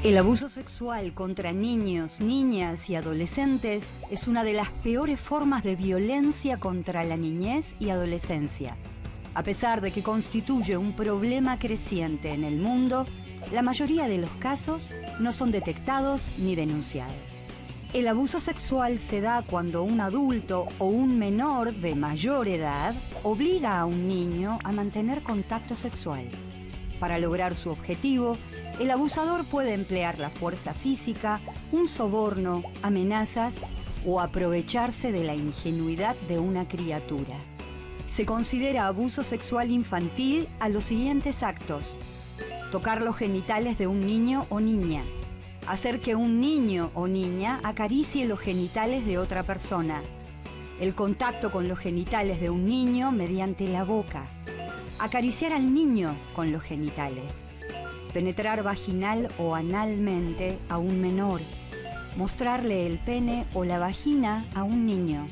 El abuso sexual contra niños, niñas y adolescentes es una de las peores formas de violencia contra la niñez y adolescencia. A pesar de que constituye un problema creciente en el mundo, la mayoría de los casos no son detectados ni denunciados. El abuso sexual se da cuando un adulto o un menor de mayor edad obliga a un niño a mantener contacto sexual. Para lograr su objetivo, el abusador puede emplear la fuerza física, un soborno, amenazas o aprovecharse de la ingenuidad de una criatura. Se considera abuso sexual infantil a los siguientes actos: tocar los genitales de un niño o niña, hacer que un niño o niña acaricie los genitales de otra persona, el contacto con los genitales de un niño mediante la boca, acariciar al niño con los genitales, penetrar vaginal o analmente a un menor, mostrarle el pene o la vagina a un niño,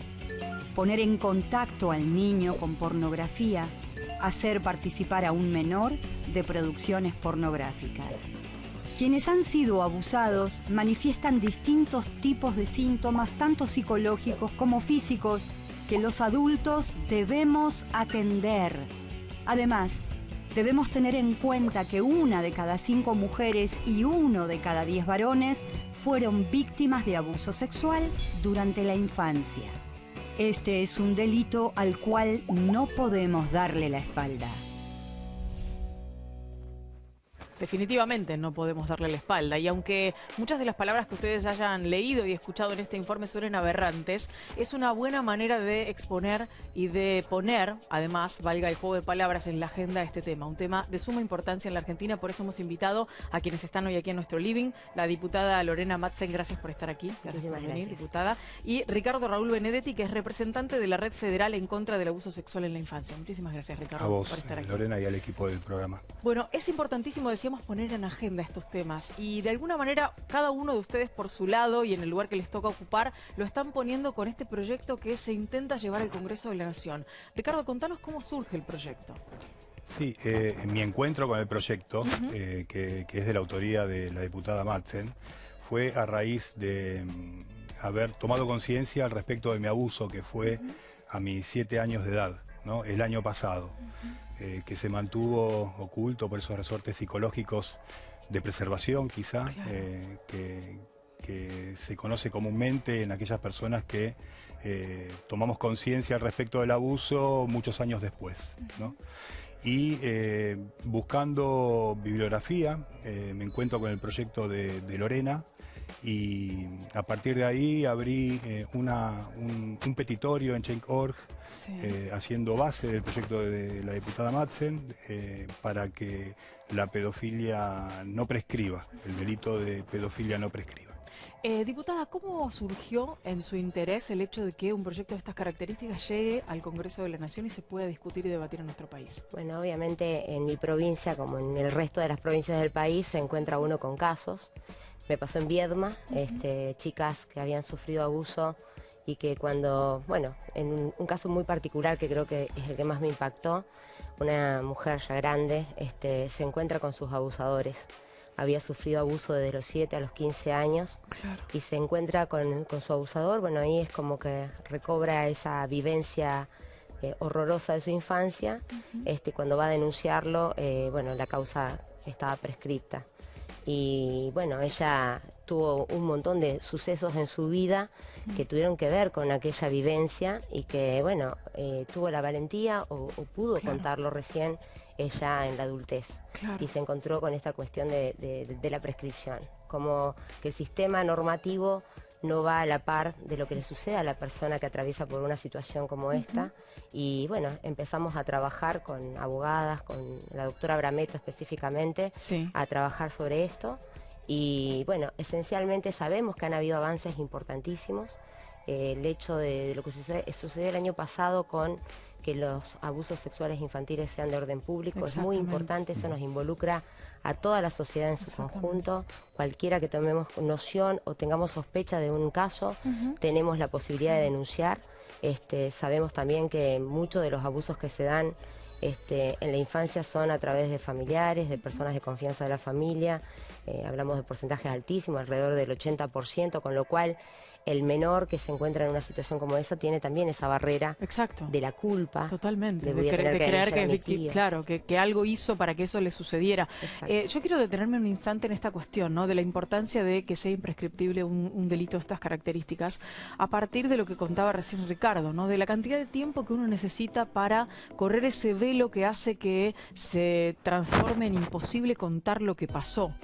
poner en contacto al niño con pornografía, hacer participar a un menor de producciones pornográficas. Quienes han sido abusados manifiestan distintos tipos de síntomas, tanto psicológicos como físicos, que los adultos debemos atender. Además, debemos tener en cuenta que 1 de cada 5 mujeres y 1 de cada 10 varones fueron víctimas de abuso sexual durante la infancia. Este es un delito al cual no podemos darle la espalda. Definitivamente no podemos darle la espalda, y aunque muchas de las palabras que ustedes hayan leído y escuchado en este informe suenen aberrantes, es una buena manera de exponer y de poner, además, valga el juego de palabras, en la agenda este tema, un tema de suma importancia en la Argentina. Por eso hemos invitado a quienes están hoy aquí en nuestro living, la diputada Lorena Madsen, gracias por estar aquí, gracias por venir, diputada, y Ricardo Raúl Benedetti, que es representante de la Red Federal en contra del abuso sexual en la infancia. Muchísimas gracias, Ricardo, a vos, por estar aquí. Lorena, y al equipo del programa. Bueno, es importantísimo, decíamos, poner en agenda estos temas, y de alguna manera cada uno de ustedes por su lado y en el lugar que les toca ocupar lo están poniendo con este proyecto que se intenta llevar al Congreso de la Nación. Ricardo, contanos cómo surge el proyecto. Sí, mi encuentro con el proyecto, que es de la autoría de la diputada Madsen, fue a raíz de haber tomado conciencia al respecto de mi abuso, que fue a mis 7 años de edad, ¿no? El año pasado. Que se mantuvo oculto por esos resortes psicológicos de preservación, quizá, claro. Que se conoce comúnmente en aquellas personas que tomamos conciencia al respecto del abuso muchos años después, ¿no? Y buscando bibliografía, me encuentro con el proyecto de Lorena, y a partir de ahí abrí un petitorio en Change.org, sí, haciendo base del proyecto de la diputada Madsen, para que la pedofilia no prescriba, el delito de pedofilia no prescriba. Diputada, ¿cómo surgió en su interés el hecho de que un proyecto de estas características llegue al Congreso de la Nación y se pueda discutir y debatir en nuestro país? Bueno, obviamente en mi provincia, como en el resto de las provincias del país, se encuentra uno con casos. Me pasó en Viedma, chicas que habían sufrido abuso y que cuando, bueno, en un caso muy particular que creo que es el que más me impactó, una mujer ya grande se encuentra con sus abusadores. Había sufrido abuso desde los 7 a los 15 años, claro, y se encuentra con su abusador. Bueno, ahí es como que recobra esa vivencia horrorosa de su infancia. Cuando va a denunciarlo, bueno, la causa estaba prescripta. Y bueno, ella tuvo un montón de sucesos en su vida que tuvieron que ver con aquella vivencia y que, bueno, tuvo la valentía o pudo, claro, contarlo recién ella en la adultez. Claro. Y se encontró con esta cuestión de la prescripción, como que el sistema normativo no va a la par de lo que le sucede a la persona que atraviesa por una situación como esta. Y bueno, empezamos a trabajar con abogadas, con la doctora Brametto específicamente, sí, a trabajar sobre esto. Y bueno, esencialmente sabemos que han habido avances importantísimos. El hecho de lo que sucedió el año pasado con que los abusos sexuales infantiles sean de orden público es muy importante. Eso nos involucra a toda la sociedad en su conjunto. Cualquiera que tomemos noción o tengamos sospecha de un caso, tenemos la posibilidad de denunciar. Sabemos también que muchos de los abusos que se dan En la infancia son a través de familiares, de personas de confianza de la familia. Hablamos de porcentajes altísimos, alrededor del 80%, con lo cual el menor que se encuentra en una situación como esa tiene también esa barrera Exacto. de la culpa. Totalmente, de de creer que es claro, que algo hizo para que eso le sucediera. Yo quiero detenerme un instante en esta cuestión, ¿no? De la importancia de que sea imprescriptible un delito de estas características, a partir de lo que contaba recién Ricardo, ¿no? De la cantidad de tiempo que uno necesita para correr ese velo que hace que se transforme en imposible contar lo que pasó.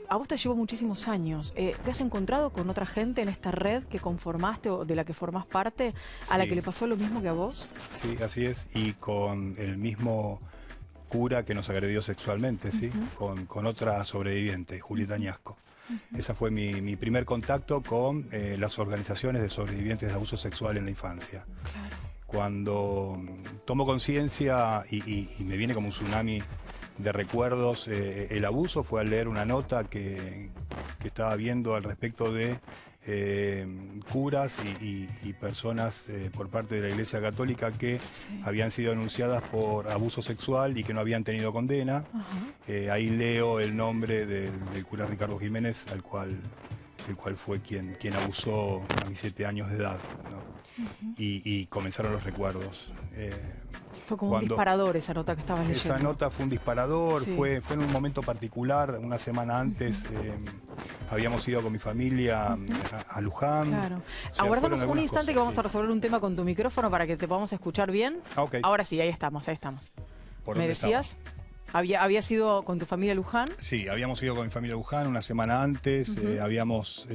A vos te llevó muchísimos años. ¿Te has encontrado con otra gente en esta red que conformaste o de la que formás parte, a la que le pasó lo mismo que a vos? Sí, así es. Y con el mismo cura que nos agredió sexualmente, ¿sí? Con otra sobreviviente, Julieta Añasco. Ese fue mi primer contacto con las organizaciones de sobrevivientes de abuso sexual en la infancia. Claro. Cuando tomo conciencia y me viene como un tsunami de recuerdos, el abuso fue al leer una nota que estaba viendo al respecto de curas y personas por parte de la Iglesia Católica que habían sido denunciadas por abuso sexual y que no habían tenido condena. Ahí leo el nombre del cura Ricardo Jiménez, el cual fue quien abusó a mis 7 años de edad, ¿no? Y comenzaron los recuerdos. Fue como un disparador esa nota que estabas leyendo. Esa nota fue un disparador, fue en un momento particular. Una semana antes habíamos ido con mi familia a Luján. Claro. O sea, aguardamos un instante cosas, que vamos a resolver un tema con tu micrófono para que te podamos escuchar bien. Okay. Ahora sí, ahí estamos, ahí estamos. ¿Me decías? ¿Habías ido con tu familia a Luján? Sí, habíamos ido con mi familia a Luján una semana antes, habíamos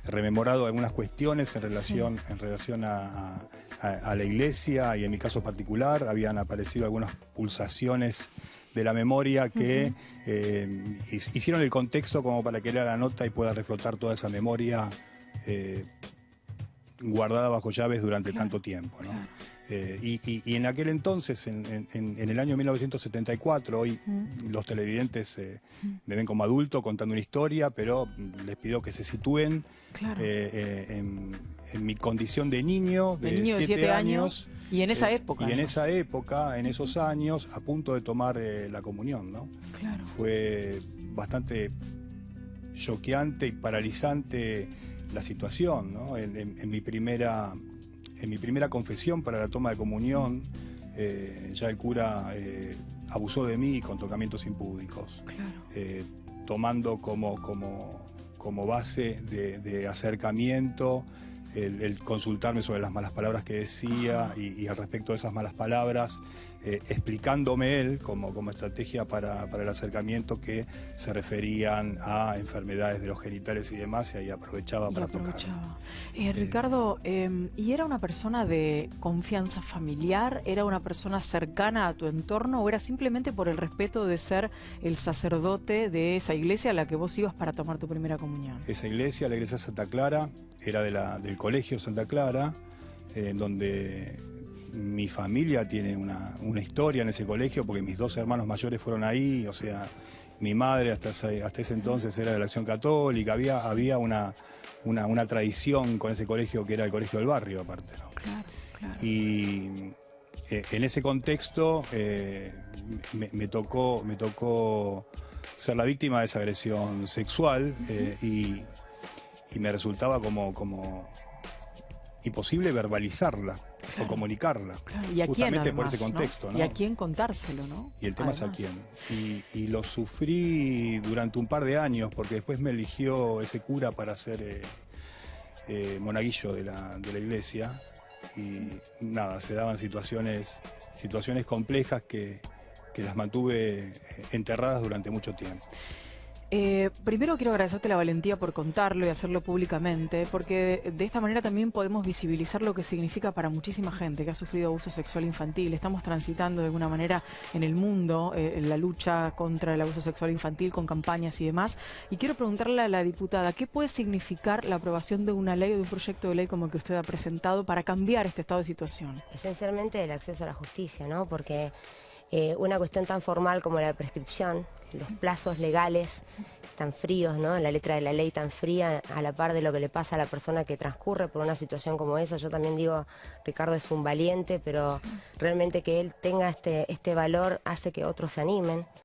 rememorado algunas cuestiones en relación a la iglesia y en mi caso particular habían aparecido algunas pulsaciones de la memoria que hicieron el contexto como para que lea la nota y pueda reflotar toda esa memoria guardada bajo llaves durante tanto tiempo, ¿no? Y en aquel entonces, en el año 1974, hoy los televidentes me ven como adulto contando una historia, pero les pido que se sitúen en mi condición de niño, de 7 años. Y en esa época. Y en esa época, en esos años, a punto de tomar la comunión, ¿no? Claro. Fue bastante choqueante y paralizante la situación, ¿no? En mi primera confesión para la toma de comunión, ya el cura abusó de mí con tocamientos impúdicos, tomando como base de acercamiento el consultarme sobre las malas palabras que decía y al respecto de esas malas palabras, explicándome él como estrategia para el acercamiento que se referían a enfermedades de los genitales y demás, y ahí aprovechaba para tocar. Ricardo, ¿y era una persona de confianza familiar? ¿Era una persona cercana a tu entorno? ¿O era simplemente por el respeto de ser el sacerdote de esa iglesia a la que vos ibas para tomar tu primera comunión? Esa iglesia, la iglesia Santa Clara, era del colegio Santa Clara, donde mi familia tiene una historia en ese colegio, porque mis 2 hermanos mayores fueron ahí, o sea, mi madre hasta ese entonces era de la Acción Católica, había una tradición con ese colegio que era el colegio del barrio aparte, ¿no? Claro. Y en ese contexto me tocó ser la víctima de esa agresión sexual y me resultaba como imposible verbalizarla o comunicarla. ¿Y a justamente quién, por además, ese contexto, ¿no? Y a quién contárselo, ¿no? Y el tema es a quién. Y lo sufrí durante un par de años, porque después me eligió ese cura para ser monaguillo de la iglesia. Y nada, se daban situaciones complejas que las mantuve enterradas durante mucho tiempo. Primero quiero agradecerte la valentía por contarlo y hacerlo públicamente, porque de esta manera también podemos visibilizar lo que significa para muchísima gente que ha sufrido abuso sexual infantil. Estamos transitando de alguna manera en el mundo la lucha contra el abuso sexual infantil con campañas y demás. Y quiero preguntarle a la diputada, ¿qué puede significar la aprobación de una ley o de un proyecto de ley como el que usted ha presentado para cambiar este estado de situación? Esencialmente el acceso a la justicia, ¿no? Porque una cuestión tan formal como la prescripción, los plazos legales tan fríos, ¿no? La letra de la ley tan fría, a la par de lo que le pasa a la persona que transcurre por una situación como esa. Yo también digo, Ricardo es un valiente, pero realmente que él tenga este valor hace que otros se animen.